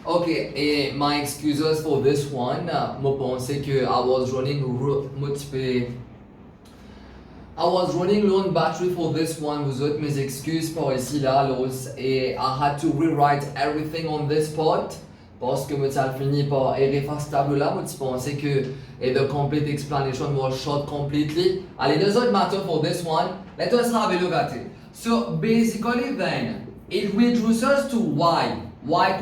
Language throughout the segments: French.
Ok, et my excuses for this one. Moi pensais que I was running low on battery for this one. Vous autres, mes excuses pour ici là, et I had to rewrite everything on this part. Parce que moi, ça fini par effacer table là. Moi, tu pensais que the complete explanation was short completely. Allez, there's not matter for this one. Let us have a look at it. So basically then, it reduces us to y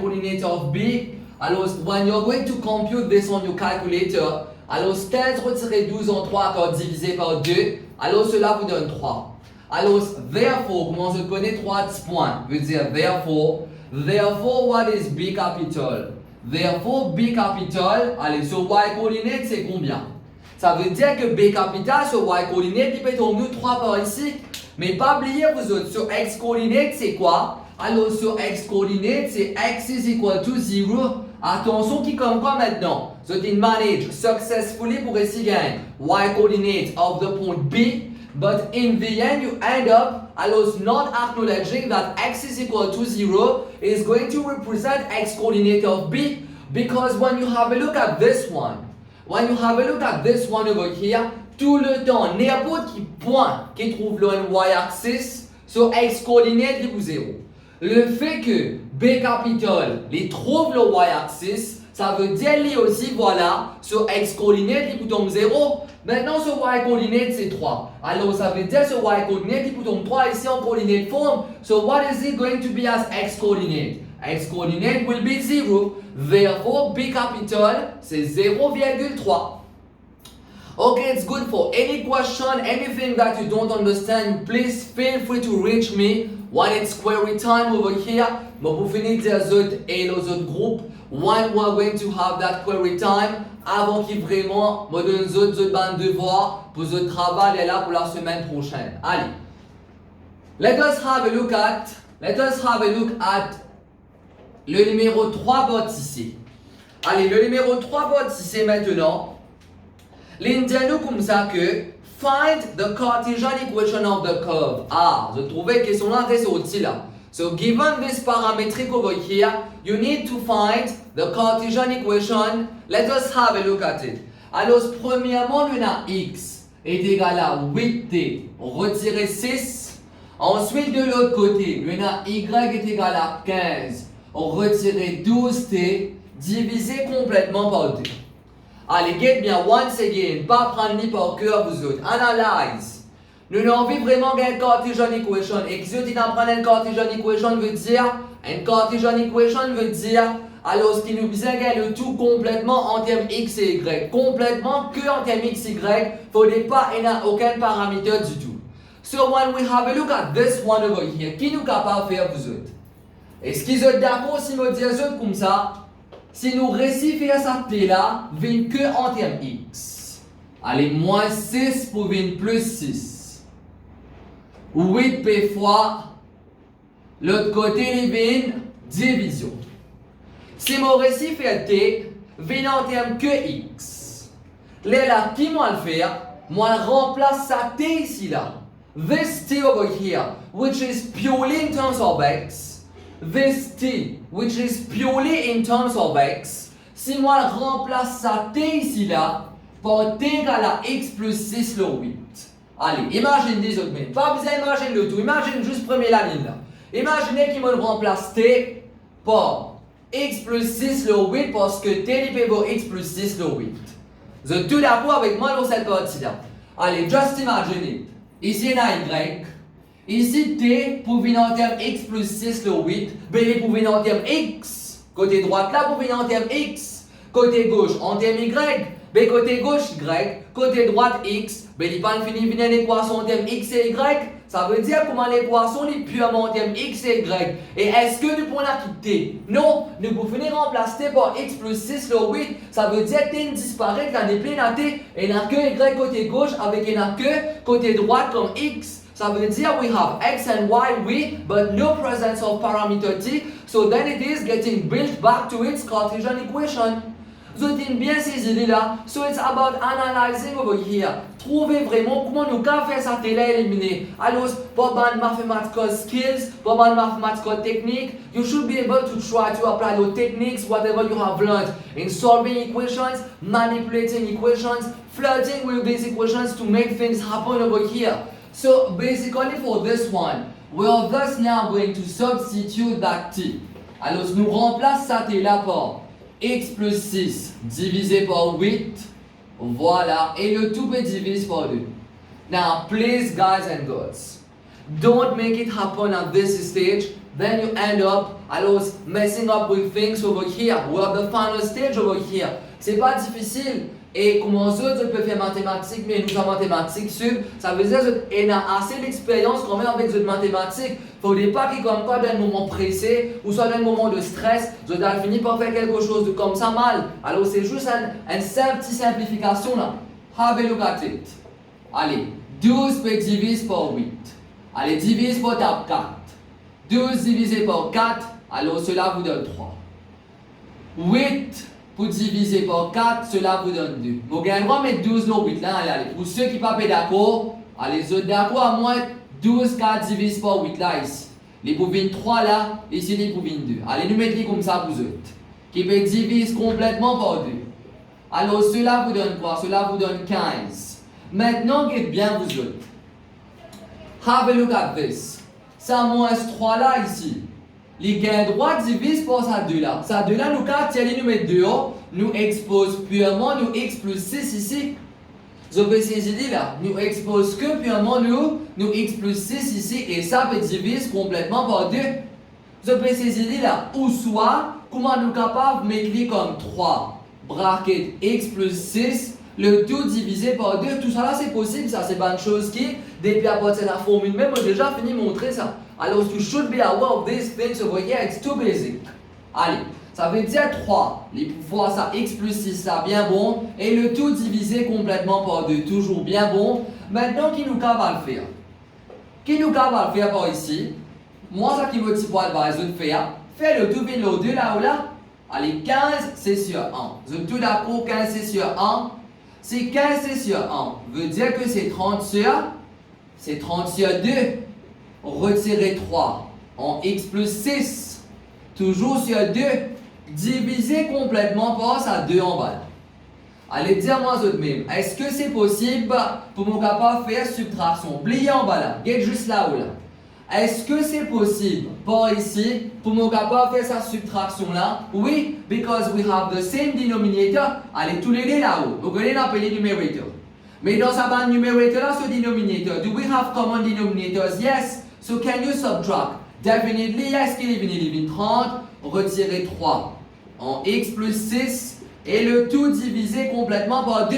coordinate of b. Alors, when you're going to compute this on your calculator, alors 15 retirer 12 en 3 encore divisé par 2, alors cela vous donne 3. Alors, therefore, comment je connais 3 points? Veut dire therefore, what is b capital? Therefore, b capital, allez, sur y coordinate, c'est combien? Ça veut dire que b capital sur y coordinate, il peut tomber 3 par ici. Mais pas oublier, vous autres, sur x coordinate, c'est quoi? Alors, sur x coordinate, c'est x is equal to 0. Attention, qui comme quoi maintenant? So, you manage successfully pour essayer gagner y coordinate of the point B, but in the end, you end up not acknowledging that x is equal to 0 is going to represent x coordinate of B, because when you have a look at this one over here, tout le temps, n'importe qui point qui trouve le y-axis, sur x coordinate, il vous 0. Le fait que B capital les trouve le y-axis, ça veut dire lui aussi, voilà, sur x coordinate, il tombe 0. Maintenant, sur y coordinate, c'est 3. Alors, ça veut dire sur y coordinate, il tombe 3 ici en coordinate form. So, what is it going to be as x coordinate? X coordinate will be 0. Therefore, B capital, c'est 0,3. Okay, it's good. For any question, anything that you don't understand, please feel free to reach me when it's query time over here. Mais pour finir des autres et les autres groupes, when we are going to have that query time, avant qu'ils vraiment me donnent les autres bandes de devoirs pour le travail est là pour la semaine prochaine. Allez, let us have a look at le numéro 3 bot ici. Allez, le numéro 3 bot ici maintenant. L'indiano comme ça que find the Cartesian equation of the curve. Ah, je trouvais que question là était sortie là. So given this parametric over here, you need to find the Cartesian equation. Let us have a look at it. Alors, premièrement, on a x est égal à 8t retirer 6. Ensuite, de l'autre côté, on a y est égal à 15 retirer 12t divisé complètement par 2. Allez, get bien, once again, pas prendre ni par cœur vous autres. Analyze. Nous avons envie vraiment d'une Cartesian equation. Et que vous apprenez une Cartesian equation veut dire, alors ce qui nous besoin de le tout complètement en termes x et y. Complètement que en termes x et y. Faudrait pas, il n'y a aucun paramètre du tout. So when we have a look at this one over here, qui nous capable de faire vous autres? Est-ce qu'ils sont d'accord si nous disons comme ça? Si nous réciférons cette t-là, vient que en termes x. Allez, moins 6 pour venir plus 6. 8p fois, l'autre côté, il vient division. Si mon récifère t, vient en termes que x. Là, qui moi le faire? Moi, remplace sa t ici là. This t over here, which is purely in terms of x. This t, which is purely in terms of x, si moi je remplace sa t ici là, par t égale à x plus 6 le 8. Allez, imagine des autres minutes. Pas besoin d'imaginer le tout, imagine juste premier la ligne là. Imaginez qu'il me remplace t par x plus 6 le 8 parce que t il peut x plus 6 le 8. Vous êtes tout d'accord avec moi dans cette partie là. Allez, just imagine. Ici il y a y. Ici, t pour venir en terme x plus 6 le 8, b pour venir en terme x. Côté droite là pour venir en terme x. Côté gauche en terme y. B côté gauche y. Côté droite x. B il pas fini venir l'équation en terme x et y. Ça veut dire comment l'équation est purement en terme x et y. Et est-ce que nous pouvons la quitter? Non, nous pouvons venir remplacer t par x plus 6 le 8. Ça veut dire que t disparaît quand on est plein à t. Et il n'y a que y côté gauche avec il n'y a que côté droite comme x. Ça veut dire we have x and y, but no presence of parameter t, so then it is getting built back to its Cartesian equation. Vous avez bien ces idées-là. So it's about analyzing over here. Trouvez vraiment comment nous pouvons faire ça télé éliminer. Alors, pour les mathematical skills, pour les mathematical techniques, you should be able to try to apply those techniques, whatever you have learned in solving equations, manipulating equations, flirting with these equations to make things happen over here. So basically for this one, we are thus now going to substitute that t. Alors, nous remplace ça là par x plus 6 divisé par 8. Voilà. Et le tout peut diviser par 2. Now, please, guys and girls, don't make it happen at this stage. Then you end up, messing up with things over here. We're at the final stage over here. C'est pas difficile. Et comment ça, tu peux faire mathématiques, mais nous en mathématiques sub, ça veut dire que tu as assez d'expérience quand même avec les mathématiques. Il ne faut pas qu'il comme quoi d'un moment pressé ou soit d'un moment de stress, tu as fini par faire quelque chose de comme ça mal. Alors c'est juste une simple petite simplification là. Have a look at it. Allez, 12 peut diviser par 8. Allez, divise par 4. 12 divisé par 4, alors cela vous donne 3. 8 pour diviser par 4, cela vous donne 2. Vous avez le droit de mettre 12 dans 8 là, allez. Pour ceux qui ne sont pas d'accord, allez, les autres d'accord à moins 12 4 divisé par 8 là ici. Les pouvines 3 là, ici les pouvines 2. Allez, nous mettons comme ça vous autres. Qui peut diviser complètement par 2. Alors cela vous donne quoi? Cela vous donne 15. Maintenant, regardez bien vous autres. Have a look at this. Ça moins 3 là ici. Les gains droits divisent par ça 2 là. Ça 2 là, nous quand nous mettons dehors, nous expose purement nous x plus 6 ici. Vous avez ces idées là. Nous expose que purement nous x plus 6 ici et ça peut diviser complètement par 2. Vous avez ces idées là. Ou soit, comment nous capables de mettre comme 3 bracket x plus 6, le tout divisé par 2. Tout ça là c'est possible, ça c'est pas une chose qui, depuis à partir de la formule même, j'ai déjà fini de montrer ça. Alors, you should be aware of these things over here, it's too basic. Allez, ça veut dire 3. Les pouvoirs, ça, x plus 6, ça, bien bon. Et le tout divisé complètement par 2, toujours bien bon. Maintenant, qui nous va le faire? Qui nous va le faire par ici? Moi, ça qui me dit pour le faire. Fais le tout, le 2 là ou là. Allez, 15, c'est sur 1. Je tout d'accord, 15, c'est sur 1. C'est 15, c'est sur 1. Veut dire que c'est 30 sur 2. Retirer 3 en x plus 6, toujours sur 2, divisé complètement par ça 2 en bas. Allez, dire-moi de même, est-ce que c'est possible pour mon capable de faire subtraction? Oubliez en bas là, get juste là ou là. Est-ce que c'est possible par ici pour mon capable de faire sa subtraction là? Oui, because we have the same denominator. Allez, tous les deux là-haut. Donc, on les appelle numerator. Mais dans sa bande numerator là, ce denominator, do we have common denominators? Yes. So can you subtract? Definitely yes, qu'il est venu 30, retirer 3 en x plus 6 et le tout divisé complètement par 2.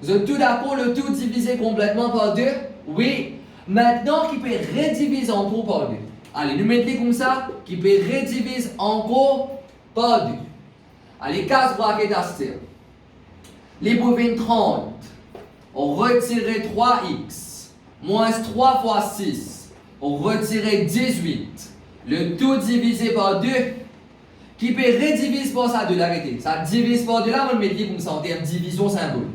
Vous êtes tout d'accord, le tout divisé complètement par 2? Oui. Maintenant, qui peut rediviser encore par 2. Allez, nous mettons comme ça, qui peut rediviser encore par 2. Allez, casse bracket à ce les bovines 30, on retire 3x, moins 3 fois 6. On retire 18. Le tout divisé par 2. Qui peut rediviser par ça 2 l'arrêter. Ça divise par 2 là, on va mettre comme ça en termes de division symbole.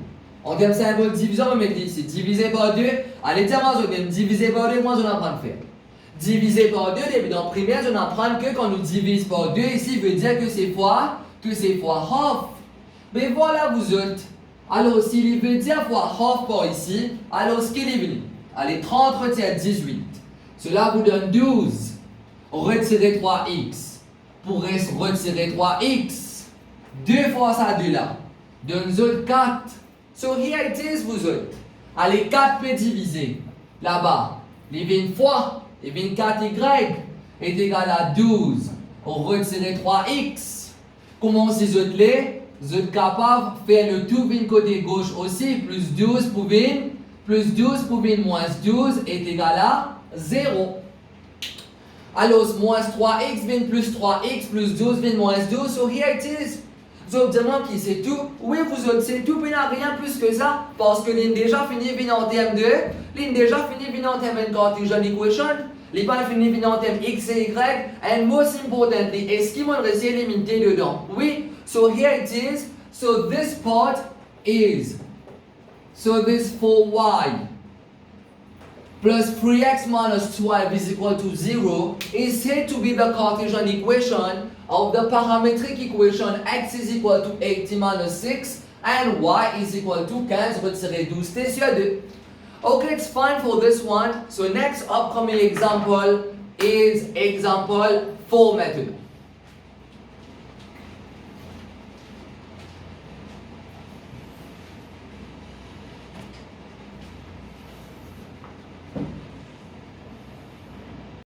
En termes de symbole division, on va mettre ici. Divisé par 2. Allez, tiens-moi, je vais diviser par 2, moi je vais apprendre à faire. Divisé par 2, et dans primaire, je vais apprendre que quand nous divise par 2, ici, veut dire que c'est fois half. Mais voilà vous autres. Alors, s'il veut dire fois half par ici, alors ce qu'il est venu. Allez, 30 retire 18. Cela vous donne 12. Retirez 3x. Pour retirer 3x. 2 fois ça 2 là. Donne autres 4. So here it is vous autres. Allez, 4 peut diviser. Là-bas. Les 20 fois. Les 24y est égal à 12. On retire 3x. Comment ces autres les? Vous êtes capable de faire le tout du côté gauche aussi. Plus 12 pour 20. Plus 12 pour 20 moins 12 est égal à 0. Alors, moins 3x, 20 plus 3x, plus 12, 20 moins 12. So here it is. Vous avez dit qui c'est tout? Oui, vous autres, c'est tout, mais il n'y a rien plus que ça. Parce que l'on déjà fini en termes de. L'on déjà fini en termes de Cartesian equation. L'on pas fini en termes x et y. And most importantly, est-ce qu'il m'a resté limité dedans? Oui. So here it is. So this part is, so this 4y plus 3x minus 12 is equal to 0 is said to be the Cartesian equation of the parametric equation x is equal to 80 minus 6 and y is equal to 15, retirer 12, t'es sur 2. Okay, it's fine for this one. So next upcoming example is example 4 method.